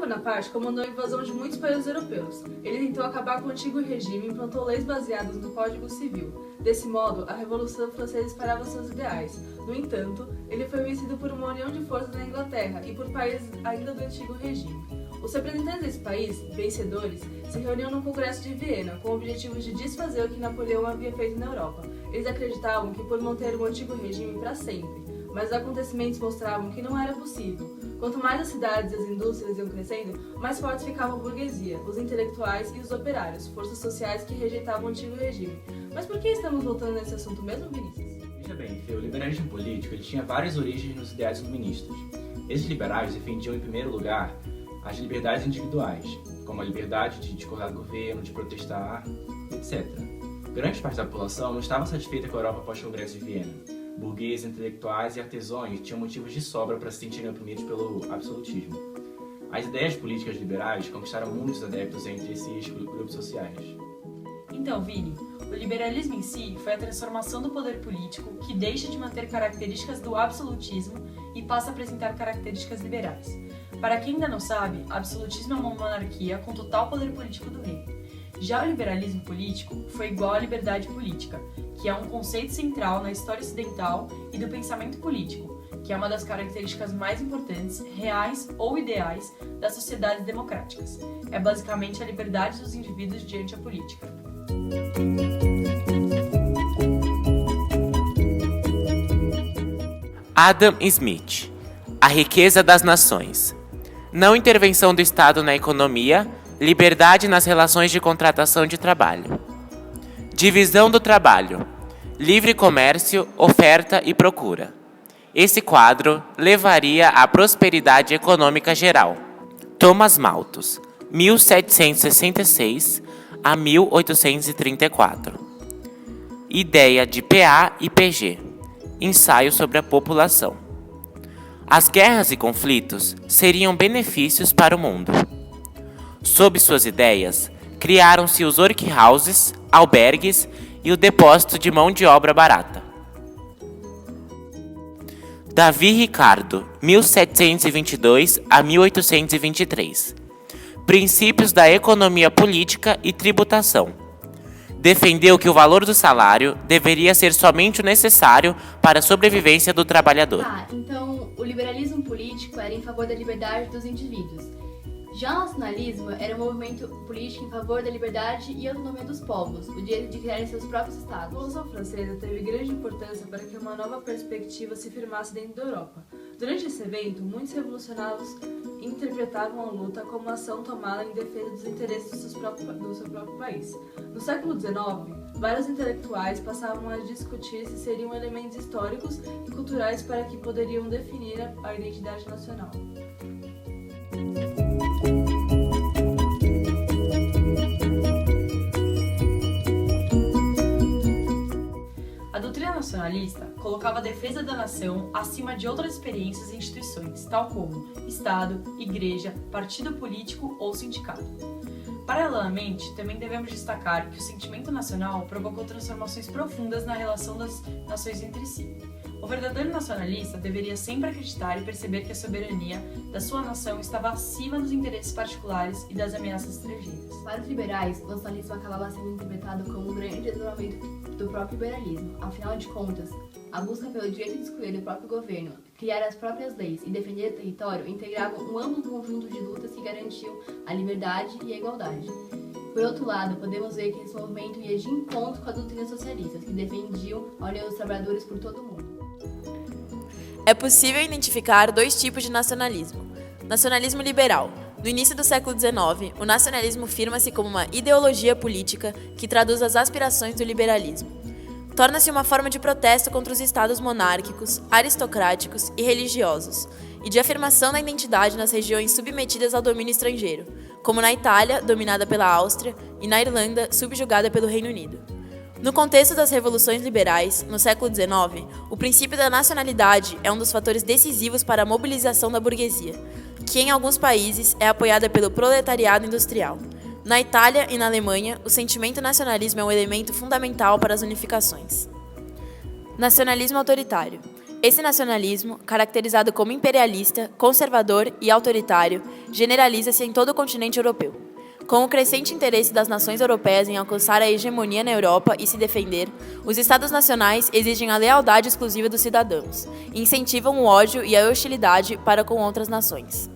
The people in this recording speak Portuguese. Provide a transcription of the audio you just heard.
Bonaparte comandou a invasão de muitos países europeus. Ele tentou acabar com o antigo regime e implantou leis baseadas no Código Civil. Desse modo, a Revolução Francesa espalhava seus ideais. No entanto, ele foi vencido por uma união de forças na Inglaterra e por países ainda do antigo regime. Os representantes desse país, vencedores, se reuniam no Congresso de Viena com o objetivo de desfazer o que Napoleão havia feito na Europa. Eles acreditavam que por manter o antigo regime para sempre, mas os acontecimentos mostravam que não era possível. Quanto mais as cidades e as indústrias iam crescendo, mais fortes ficava a burguesia, os intelectuais e os operários, forças sociais que rejeitavam o antigo regime. Mas por que estamos voltando nesse assunto mesmo, Vinícius? Veja bem, Fê, o liberalismo político ele tinha várias origens nos ideais iluministas. Esses liberais defendiam, em primeiro lugar, as liberdades individuais, como a liberdade de discordar do governo, de protestar, etc. Grande parte da população não estava satisfeita com a Europa pós-Congresso de Viena. Burgueses, intelectuais e artesãos tinham motivos de sobra para se sentirem oprimidos pelo absolutismo. As ideias políticas liberais conquistaram muitos adeptos entre esses grupos sociais. Então, Vini, o liberalismo em si foi a transformação do poder político que deixa de manter características do absolutismo e passa a apresentar características liberais. Para quem ainda não sabe, absolutismo é uma monarquia com total poder político do rei. Já o liberalismo político foi igual à liberdade política, que é um conceito central na história ocidental e do pensamento político, que é uma das características mais importantes, reais ou ideais, das sociedades democráticas. É basicamente a liberdade dos indivíduos diante a política. Adam Smith. A riqueza das nações. Não intervenção do Estado na economia, liberdade nas relações de contratação de trabalho. Divisão do trabalho. Livre comércio, oferta e procura. Esse quadro levaria à prosperidade econômica geral. Thomas Malthus, 1766 a 1834. Ideia de PA e PG. Ensaio sobre a população. As guerras e conflitos seriam benefícios para o mundo. Sob suas ideias, criaram-se os workhouses, albergues e o depósito de mão de obra barata. Davi Ricardo, 1722 a 1823. Princípios da economia política e tributação. Defendeu que o valor do salário deveria ser somente o necessário para a sobrevivência do trabalhador. Então o liberalismo político era em favor da liberdade dos indivíduos. Já o nacionalismo era um movimento político em favor da liberdade e autonomia dos povos, o direito de criarem seus próprios estados. A Revolução Francesa teve grande importância para que uma nova perspectiva se firmasse dentro da Europa. Durante esse evento, muitos revolucionários interpretavam a luta como uma ação tomada em defesa dos interesses do seu próprio país. No século XIX, vários intelectuais passavam a discutir se seriam elementos históricos e culturais para que poderiam definir a identidade nacional. A doutrina nacionalista colocava a defesa da nação acima de outras experiências e instituições, tal como Estado, Igreja, partido político ou sindicato. Paralelamente, também devemos destacar que o sentimento nacional provocou transformações profundas na relação das nações entre si. O verdadeiro nacionalista deveria sempre acreditar e perceber que a soberania da sua nação estava acima dos interesses particulares e das ameaças estrangeiras. Para os liberais, o nacionalismo acabava sendo interpretado como um grande desdobramento do próprio liberalismo. Afinal de contas, a busca pelo direito de escolher o próprio governo, criar as próprias leis e defender o território integravam um amplo conjunto de lutas que garantiam a liberdade e a igualdade. Por outro lado, podemos ver que esse movimento ia de encontro com as doutrinas socialistas, que defendiam a união dos trabalhadores por todo o mundo. É possível identificar dois tipos de nacionalismo. Nacionalismo liberal. No início do século XIX, o nacionalismo firma-se como uma ideologia política que traduz as aspirações do liberalismo. Torna-se uma forma de protesto contra os estados monárquicos, aristocráticos e religiosos, e de afirmação da identidade nas regiões submetidas ao domínio estrangeiro, como na Itália, dominada pela Áustria, e na Irlanda, subjugada pelo Reino Unido. No contexto das revoluções liberais, no século XIX, o princípio da nacionalidade é um dos fatores decisivos para a mobilização da burguesia, que em alguns países é apoiada pelo proletariado industrial. Na Itália e na Alemanha, o sentimento nacionalismo é um elemento fundamental para as unificações. Nacionalismo autoritário. Esse nacionalismo, caracterizado como imperialista, conservador e autoritário, generaliza-se em todo o continente europeu. Com o crescente interesse das nações europeias em alcançar a hegemonia na Europa e se defender, os Estados nacionais exigem a lealdade exclusiva dos cidadãos e incentivam o ódio e a hostilidade para com outras nações.